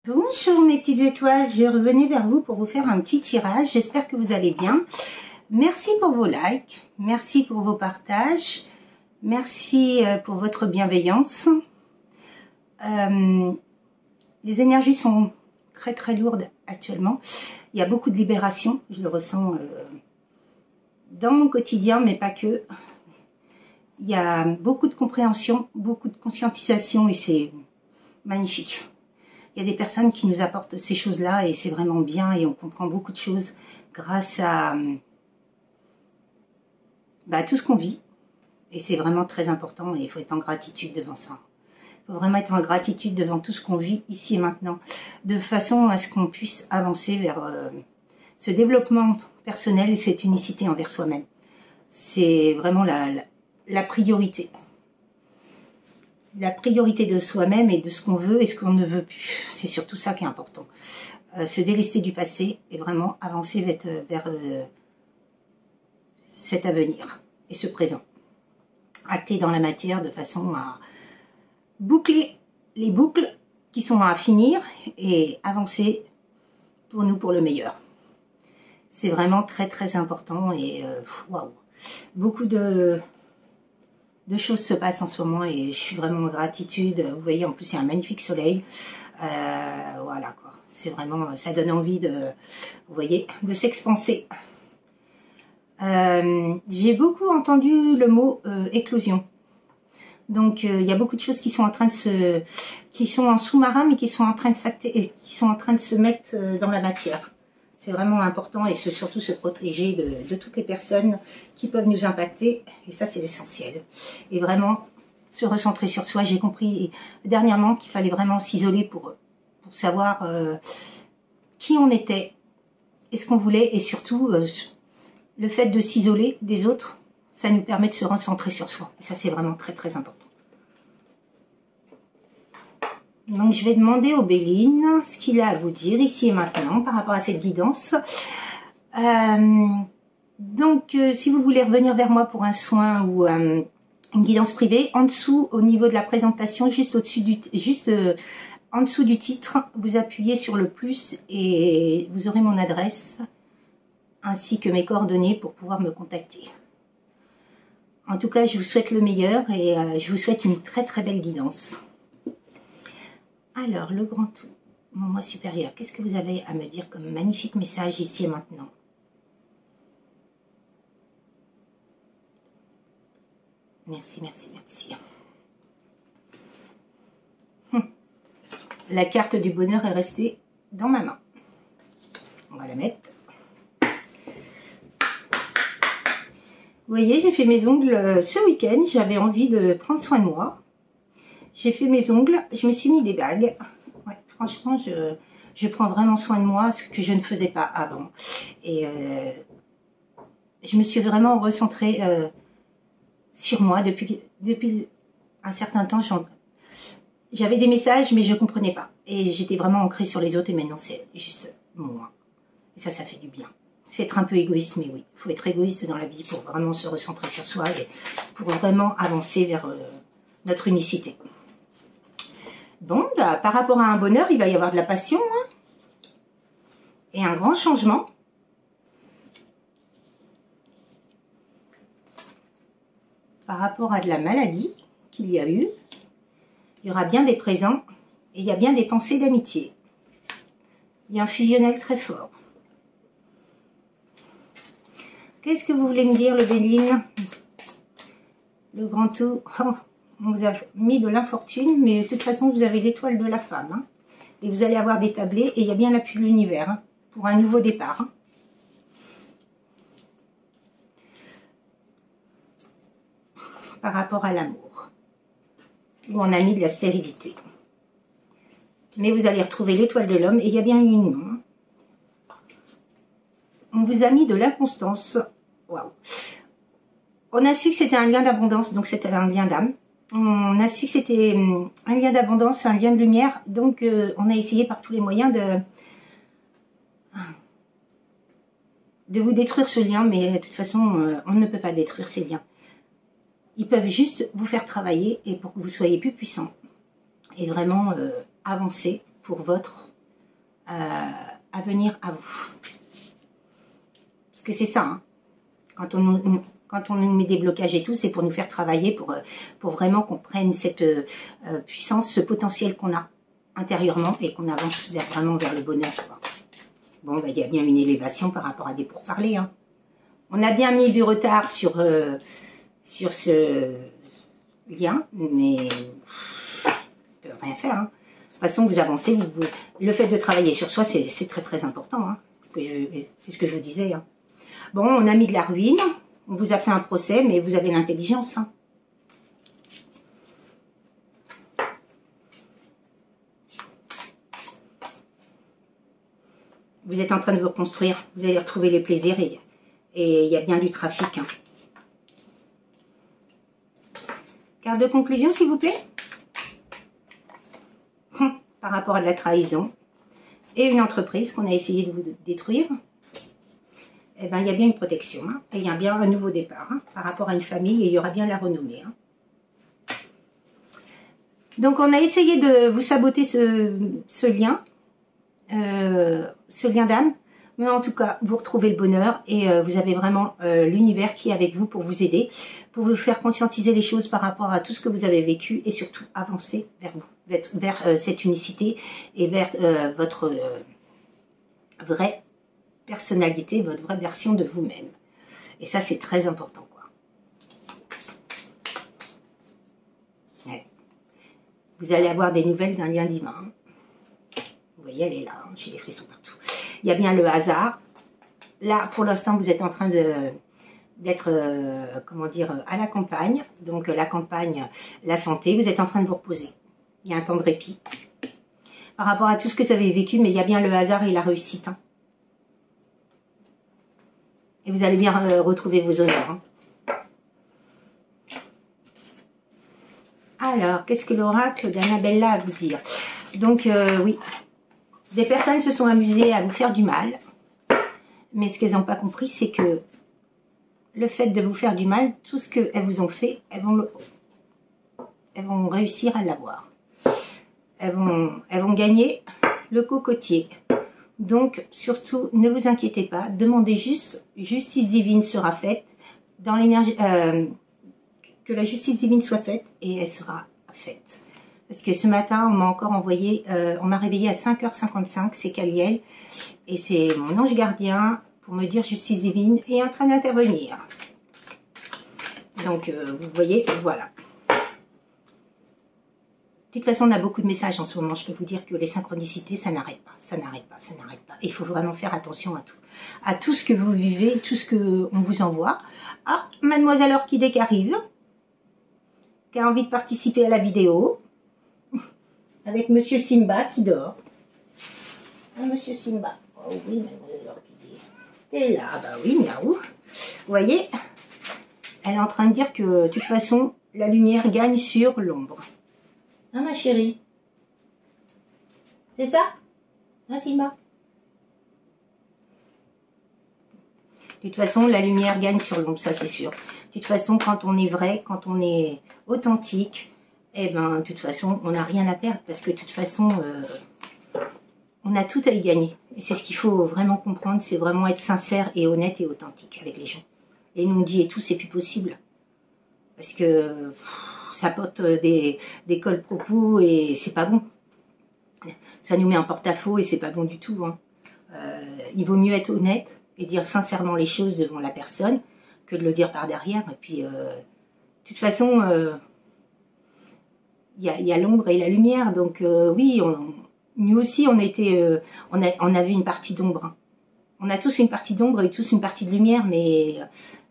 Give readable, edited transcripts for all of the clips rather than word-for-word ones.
Bonjour mes petites étoiles, je revenais vers vous pour vous faire un petit tirage. J'espère que vous allez bien. Merci pour vos likes, merci pour vos partages, merci pour votre bienveillance. Les énergies sont très lourdes actuellement. Il y a beaucoup de libération, je le ressens dans mon quotidien, mais pas que. Il y a beaucoup de compréhension, beaucoup de conscientisation et c'est magnifique. Il y a des personnes qui nous apportent ces choses-là et c'est vraiment bien et on comprend beaucoup de choses grâce à tout ce qu'on vit. Et c'est vraiment très important et il faut être en gratitude devant ça. Il faut vraiment être en gratitude devant tout ce qu'on vit ici et maintenant, de façon à ce qu'on puisse avancer vers ce développement personnel et cette unicité envers soi-même. C'est vraiment la priorité. La priorité de soi-même et de ce qu'on veut et ce qu'on ne veut plus. C'est surtout ça qui est important. Se délester du passé et vraiment avancer vers cet avenir et ce présent. Acter dans la matière de façon à boucler les boucles qui sont à finir et avancer pour nous pour le meilleur. C'est vraiment très important et waouh. Beaucoup de choses se passent en ce moment et je suis vraiment en gratitude. Vous voyez, en plus, il y a un magnifique soleil. Voilà, quoi. C'est vraiment, ça donne envie de, vous voyez, de s'expanser. J'ai beaucoup entendu le mot éclosion. Donc, il y a beaucoup de choses qui sont en train de qui sont en sous-marin, mais qui sont en train de s'acter et qui sont en train de se mettre dans la matière. C'est vraiment important et surtout se protéger de toutes les personnes qui peuvent nous impacter. Et ça, c'est l'essentiel. Et vraiment, se recentrer sur soi. J'ai compris dernièrement qu'il fallait vraiment s'isoler pour savoir qui on était et ce qu'on voulait. Et surtout, le fait de s'isoler des autres, ça nous permet de se recentrer sur soi. Et ça, c'est vraiment très important. Donc, je vais demander au Béline ce qu'il a à vous dire ici et maintenant par rapport à cette guidance. Si vous voulez revenir vers moi pour un soin ou une guidance privée, en dessous, au niveau de la présentation, juste au-dessus en dessous du titre, vous appuyez sur le plus et vous aurez mon adresse ainsi que mes coordonnées pour pouvoir me contacter. En tout cas, je vous souhaite le meilleur et je vous souhaite une très belle guidance. Alors, le grand tout, mon moi supérieur, qu'est-ce que vous avez à me dire comme magnifique message ici et maintenant? Merci. La carte du bonheur est restée dans ma main. On va la mettre. Vous voyez, j'ai fait mes ongles ce week-end. J'avais envie de prendre soin de moi. J'ai fait mes ongles, je me suis mis des bagues. Ouais, franchement, je prends vraiment soin de moi, ce que je ne faisais pas avant. Et je me suis vraiment recentrée sur moi depuis un certain temps. J'avais des messages, mais je ne comprenais pas. Et j'étais vraiment ancrée sur les autres. Et maintenant, c'est juste moi. Et ça fait du bien. C'est être un peu égoïste, mais oui. Il faut être égoïste dans la vie pour vraiment se recentrer sur soi et pour vraiment avancer vers notre unicité. Bon, par rapport à un bonheur, il va y avoir de la passion hein, et un grand changement. Par rapport à de la maladie qu'il y a eu, il y aura bien des présents et il y a bien des pensées d'amitié. Il y a un fusionnel très fort. Qu'est-ce que vous voulez me dire, le Béline? Le grand tout. Oh. On vous a mis de l'infortune, mais de toute façon, vous avez l'étoile de la femme. Hein, et vous allez avoir des tablés, et il y a bien l'appui de l'univers, hein, pour un nouveau départ. Hein. Par rapport à l'amour, où on a mis de la stérilité. Mais vous allez retrouver l'étoile de l'homme, et il y a bien une union. Hein. On vous a mis de l'inconstance. Waouh. On a su que c'était un lien d'abondance, donc c'était un lien d'âme. On a su que c'était un lien d'abondance, un lien de lumière. Donc, on a essayé par tous les moyens de vous détruire ce lien. Mais de toute façon, on ne peut pas détruire ces liens. Ils peuvent juste vous faire travailler et pour que vous soyez plus puissant. Et vraiment avancer pour votre à venir à vous. Parce que c'est ça, hein. Quand on nous met des blocages et tout, c'est pour nous faire travailler, pour vraiment qu'on prenne cette puissance, ce potentiel qu'on a intérieurement et qu'on avance vraiment vers le bonheur, quoi. Bon, bah, il y a bien une élévation par rapport à des pourparlers, hein. On a bien mis du retard sur ce lien, mais on peut rien faire, hein. De toute façon, vous avancez, le fait de travailler sur soi, c'est très très important, hein. C'est ce que je vous disais, hein. Bon, on a mis de la ruine, on vous a fait un procès, mais vous avez l'intelligence, hein. Vous êtes en train de vous reconstruire, vous allez retrouver les plaisirs et il y a bien du trafic, hein. Carte de conclusion, s'il vous plaît. Par rapport à de la trahison et une entreprise qu'on a essayé de vous détruire, eh ben, il y a bien une protection, hein, et il y a bien un nouveau départ, hein, par rapport à une famille, et il y aura bien la renommée, hein. Donc on a essayé de vous saboter ce lien d'âme, mais en tout cas vous retrouvez le bonheur et vous avez vraiment l'univers qui est avec vous pour vous aider, pour vous faire conscientiser les choses par rapport à tout ce que vous avez vécu et surtout avancer vers vous, vers cette unicité et vers votre vraie personnalité, votre vraie version de vous-même. Et ça, c'est très important, quoi. Ouais. Vous allez avoir des nouvelles d'un lien divin. Vous voyez, elle est là, hein, j'ai des frissons partout. Il y a bien le hasard. Là, pour l'instant, vous êtes en train d'être, comment dire, à la campagne. Donc, la campagne, la santé, vous êtes en train de vous reposer. Il y a un temps de répit. Par rapport à tout ce que vous avez vécu, mais il y a bien le hasard et la réussite, hein. Et vous allez bien retrouver vos honneurs, hein. Alors, qu'est-ce que l'oracle d'Annabella a à vous dire? Donc, oui, des personnes se sont amusées à vous faire du mal. Mais ce qu'elles n'ont pas compris, c'est que le fait de vous faire du mal, tout ce qu'elles vous ont fait, elles vont réussir à l'avoir. Elles vont gagner le cocotier. Donc, surtout, ne vous inquiétez pas. Demandez juste, justice divine sera faite, dans l'énergie, que la justice divine soit faite, et elle sera faite. Parce que ce matin, on m'a encore envoyé, on m'a réveillé à 5h55, c'est Caliel, et c'est mon ange gardien pour me dire justice divine est en train d'intervenir. Donc, vous voyez, voilà. De toute façon, on a beaucoup de messages en ce moment. Je peux vous dire que les synchronicités, ça n'arrête pas, ça n'arrête pas, ça n'arrête pas. Et il faut vraiment faire attention à tout ce que vous vivez, tout ce qu'on vous envoie. Ah, Mademoiselle Orchidée qui arrive, qui a envie de participer à la vidéo, avec Monsieur Simba qui dort. Ah, Monsieur Simba. Oh oui, Mademoiselle Orchidée. T'es là, bah oui, miaou. Vous voyez, elle est en train de dire que, de toute façon, la lumière gagne sur l'ombre. Hein, ma chérie? C'est ça? Hein, Simba? De toute façon, la lumière gagne sur l'ombre, ça c'est sûr. De toute façon, quand on est vrai, quand on est authentique, eh ben, de toute façon, on n'a rien à perdre parce que de toute façon, on a tout à y gagner. Et c'est ce qu'il faut vraiment comprendre, c'est vraiment être sincère et honnête et authentique avec les gens. Les non-dits et tout, c'est plus possible. Parce que ça porte des colpropos et c'est pas bon. Ça nous met en porte-à-faux et c'est pas bon du tout, hein. Il vaut mieux être honnête et dire sincèrement les choses devant la personne que de le dire par derrière. Et puis, de toute façon, il y a l'ombre et la lumière. Donc, oui, nous aussi, on avait une partie d'ombre, hein. On a tous une partie d'ombre et tous une partie de lumière, mais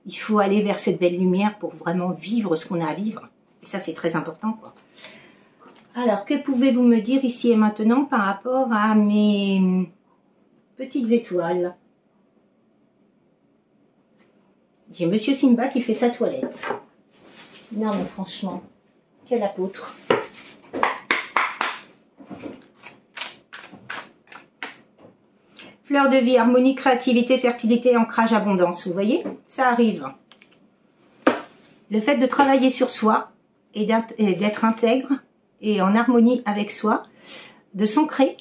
il faut aller vers cette belle lumière pour vraiment vivre ce qu'on a à vivre. Et ça, c'est très important, quoi. Alors, que pouvez-vous me dire ici et maintenant par rapport à mes petites étoiles? J'ai Monsieur Simba qui fait sa toilette. Non, mais franchement, quel apôtre. Fleur de vie, harmonie, créativité, fertilité, ancrage, abondance. Vous voyez, ça arrive. Le fait de travailler sur soi et d'être intègre et en harmonie avec soi, de s'ancrer,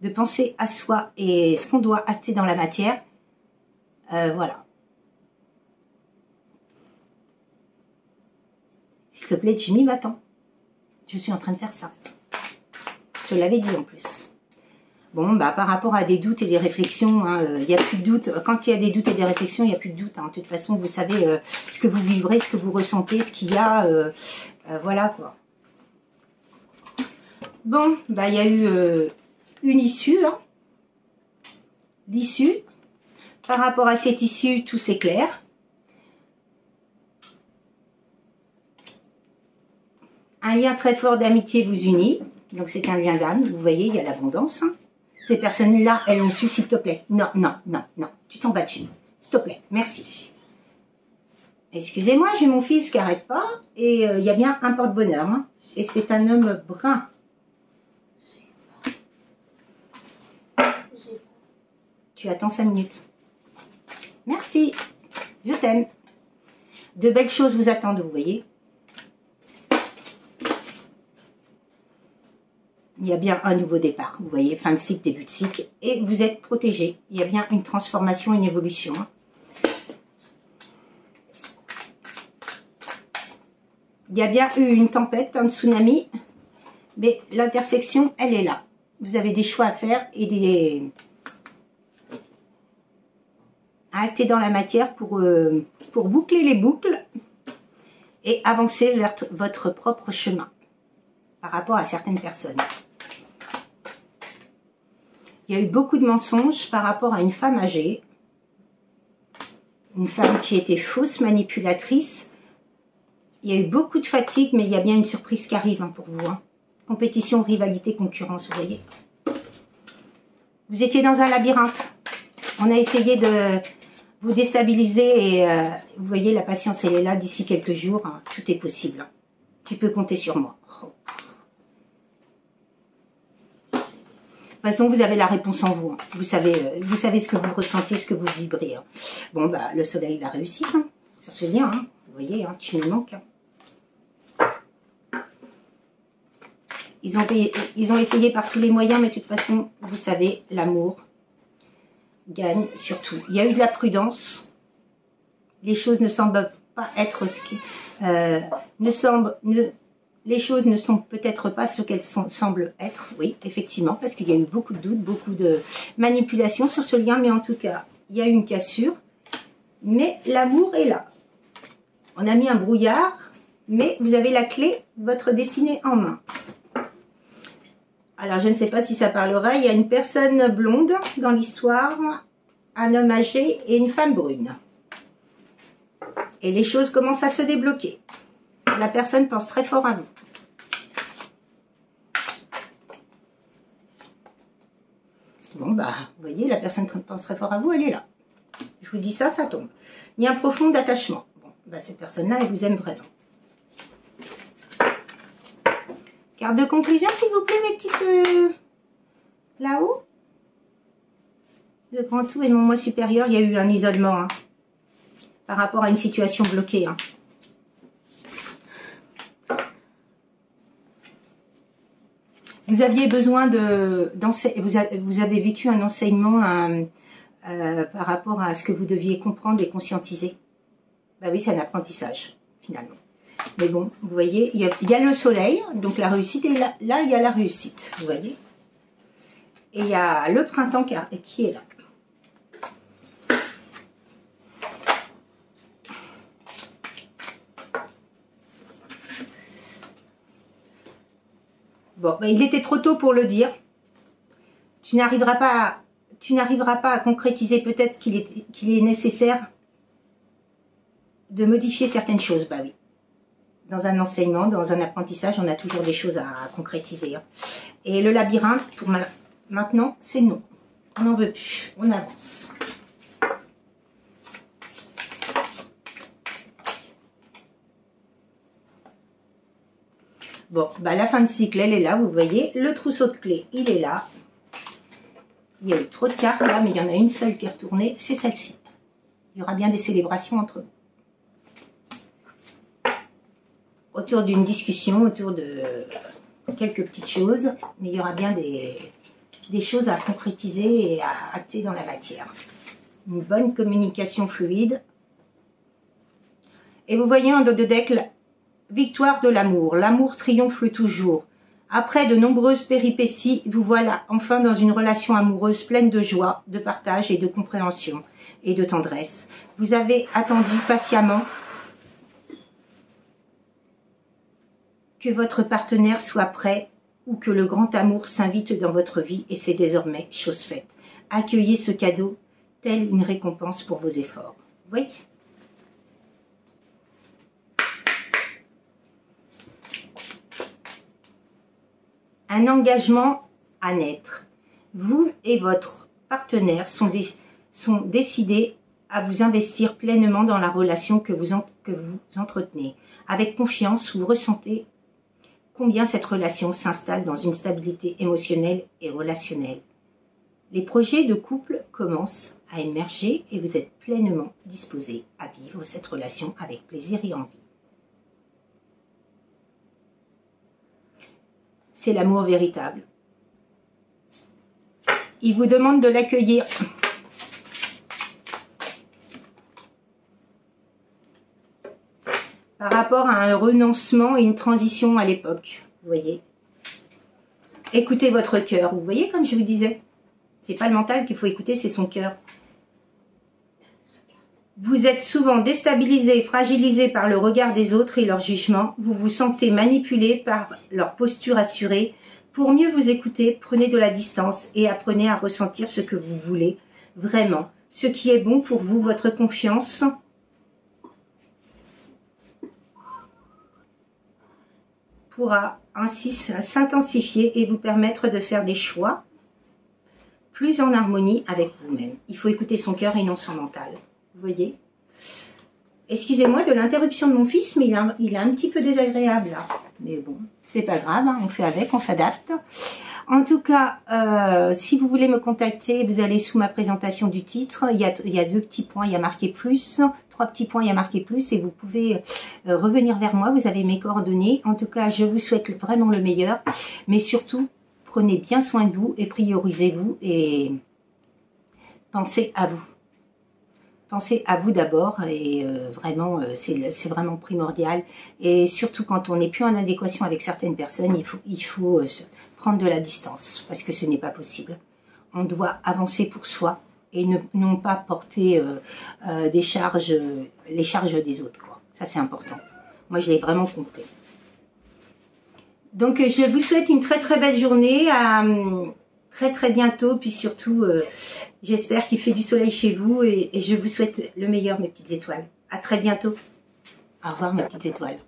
de penser à soi et ce qu'on doit acter dans la matière. Voilà. S'il te plaît, Jimmy, va-t'en. Je suis en train de faire ça. Je te l'avais dit en plus. Bon, bah, par rapport à des doutes et des réflexions, il n'y a plus de doute. Quand il y a des doutes et des réflexions, il n'y a plus de doute. Hein. De toute façon, vous savez ce que vous vibrez, ce que vous ressentez, ce qu'il y a. Voilà, quoi. Bon, bah, il y a eu une issue. Hein. L'issue. Par rapport à cette issue, tout s'éclaire. Un lien très fort d'amitié vous unit. Donc, c'est un lien d'âme. Vous voyez, il y a l'abondance. Hein. Ces personnes-là, elles ont su, s'il te plaît. Non, non, non, non. Tu t'en vas dessus. S'il te plaît. Merci. Excusez-moi, j'ai mon fils qui n'arrête pas. Et il y a bien un porte-bonheur. Hein. Et c'est un homme brun. Tu attends 5 minutes. Merci. Je t'aime. De belles choses vous attendent, vous voyez. Il y a bien un nouveau départ, vous voyez, fin de cycle, début de cycle, et vous êtes protégé. Il y a bien une transformation, une évolution. Il y a bien eu une tempête, un tsunami, mais l'intersection, elle est là. Vous avez des choix à faire et à acter dans la matière pour boucler les boucles et avancer vers votre propre chemin par rapport à certaines personnes. Il y a eu beaucoup de mensonges par rapport à une femme âgée. Une femme qui était fausse, manipulatrice. Il y a eu beaucoup de fatigue, mais il y a bien une surprise qui arrive pour vous. Hein. Compétition, rivalité, concurrence, vous voyez. Vous étiez dans un labyrinthe. On a essayé de vous déstabiliser et vous voyez, la patience, elle est là. D'ici quelques jours, hein, tout est possible. Hein. Tu peux compter sur moi. Oh. De toute façon, vous avez la réponse en vous. Hein. Vous savez ce que vous ressentez, ce que vous vibrez. Hein. Bon, bah, le soleil, il a réussi hein, sur ce lien. Hein. Vous voyez, hein, tu me manques. Hein. Ils ont essayé par tous les moyens, mais de toute façon, vous savez, l'amour gagne surtout. Il y a eu de la prudence. Les choses ne semblent pas être ce qui... les choses ne sont peut-être pas ce qu'elles semblent être. Oui, effectivement, parce qu'il y a eu beaucoup de doutes, beaucoup de manipulations sur ce lien. Mais en tout cas, il y a eu une cassure. Mais l'amour est là. On a mis un brouillard, mais vous avez la clé de votre destinée en main. Alors, je ne sais pas si ça parlera. Il y a une personne blonde dans l'histoire, un homme âgé et une femme brune. Et les choses commencent à se débloquer. La personne pense très fort à vous. Bon, bah, vous voyez, la personne pense très fort à vous, elle est là. Je vous dis ça, ça tombe. Il y a un profond attachement. Bon, bah, cette personne-là, elle vous aime vraiment. Carte de conclusion, s'il vous plaît, mes petites... là-haut. Le grand tout et mon moi supérieur, il y a eu un isolement. Hein, par rapport à une situation bloquée. Hein. Vous aviez besoin vous avez vécu un enseignement par rapport à ce que vous deviez comprendre et conscientiser. Bah oui, c'est un apprentissage, finalement. Mais bon, vous voyez, il y a le soleil, donc la réussite, et là, il y a la réussite, vous voyez. Et il y a le printemps qui est là. Bon, ben, il était trop tôt pour le dire. Tu n'arriveras pas à concrétiser peut-être qu'il est nécessaire de modifier certaines choses. Bah oui. Dans un enseignement, dans un apprentissage, on a toujours des choses à concrétiser. Hein. Et le labyrinthe, pour maintenant, c'est non. On n'en veut plus. On avance. Bon, bah la fin de cycle, elle est là, vous voyez. Le trousseau de clés, il est là. Il y a eu trop de cartes là, mais il y en a une seule qui est retournée, c'est celle-ci. Il y aura bien des célébrations entre eux. Autour d'une discussion, autour de quelques petites choses, mais il y aura bien des des choses à concrétiser et à acter dans la matière. Une bonne communication fluide. Et vous voyez en dos de deck, victoire de l'amour. L'amour triomphe toujours. Après de nombreuses péripéties, vous voilà enfin dans une relation amoureuse pleine de joie, de partage et de compréhension et de tendresse. Vous avez attendu patiemment que votre partenaire soit prêt ou que le grand amour s'invite dans votre vie et c'est désormais chose faite. Accueillez ce cadeau telle une récompense pour vos efforts. Vous voyez ? Un engagement à naître. Vous et votre partenaire sont décidés à vous investir pleinement dans la relation que vous entretenez. Avec confiance, vous ressentez combien cette relation s'installe dans une stabilité émotionnelle et relationnelle. Les projets de couple commencent à émerger et vous êtes pleinement disposés à vivre cette relation avec plaisir et envie. C'est l'amour véritable. Il vous demande de l'accueillir. Par rapport à un renoncement et une transition à l'époque, vous voyez. Écoutez votre cœur, vous voyez comme je vous disais. C'est pas le mental qu'il faut écouter, c'est son cœur. Vous êtes souvent déstabilisé, fragilisé par le regard des autres et leur jugement. Vous vous sentez manipulé par leur posture assurée. Pour mieux vous écouter, prenez de la distance et apprenez à ressentir ce que vous voulez vraiment. Ce qui est bon pour vous, votre confiance pourra ainsi s'intensifier et vous permettre de faire des choix plus en harmonie avec vous-même. Il faut écouter son cœur et non son mental. Vous voyez? Excusez-moi de l'interruption de mon fils, mais il est un petit peu désagréable là. Mais bon, c'est pas grave, hein, on fait avec, on s'adapte. En tout cas, si vous voulez me contacter, vous allez sous ma présentation du titre. Il y a 2 petits points, il y a marqué plus, 3 petits points, il y a marqué plus, et vous pouvez revenir vers moi. Vous avez mes coordonnées. En tout cas, je vous souhaite vraiment le meilleur, mais surtout, prenez bien soin de vous et priorisez-vous et pensez à vous. Pensez à vous d'abord et vraiment, c'est vraiment primordial. Et surtout quand on n'est plus en adéquation avec certaines personnes, il faut prendre de la distance parce que ce n'est pas possible. On doit avancer pour soi et non pas porter les charges des autres, quoi. Ça, c'est important. Moi, je l'ai vraiment compris. Donc, je vous souhaite une très très belle journée. Très bientôt, puis surtout j'espère qu'il fait du soleil chez vous et je vous souhaite le meilleur mes petites étoiles. À très bientôt. Au revoir mes petites étoiles.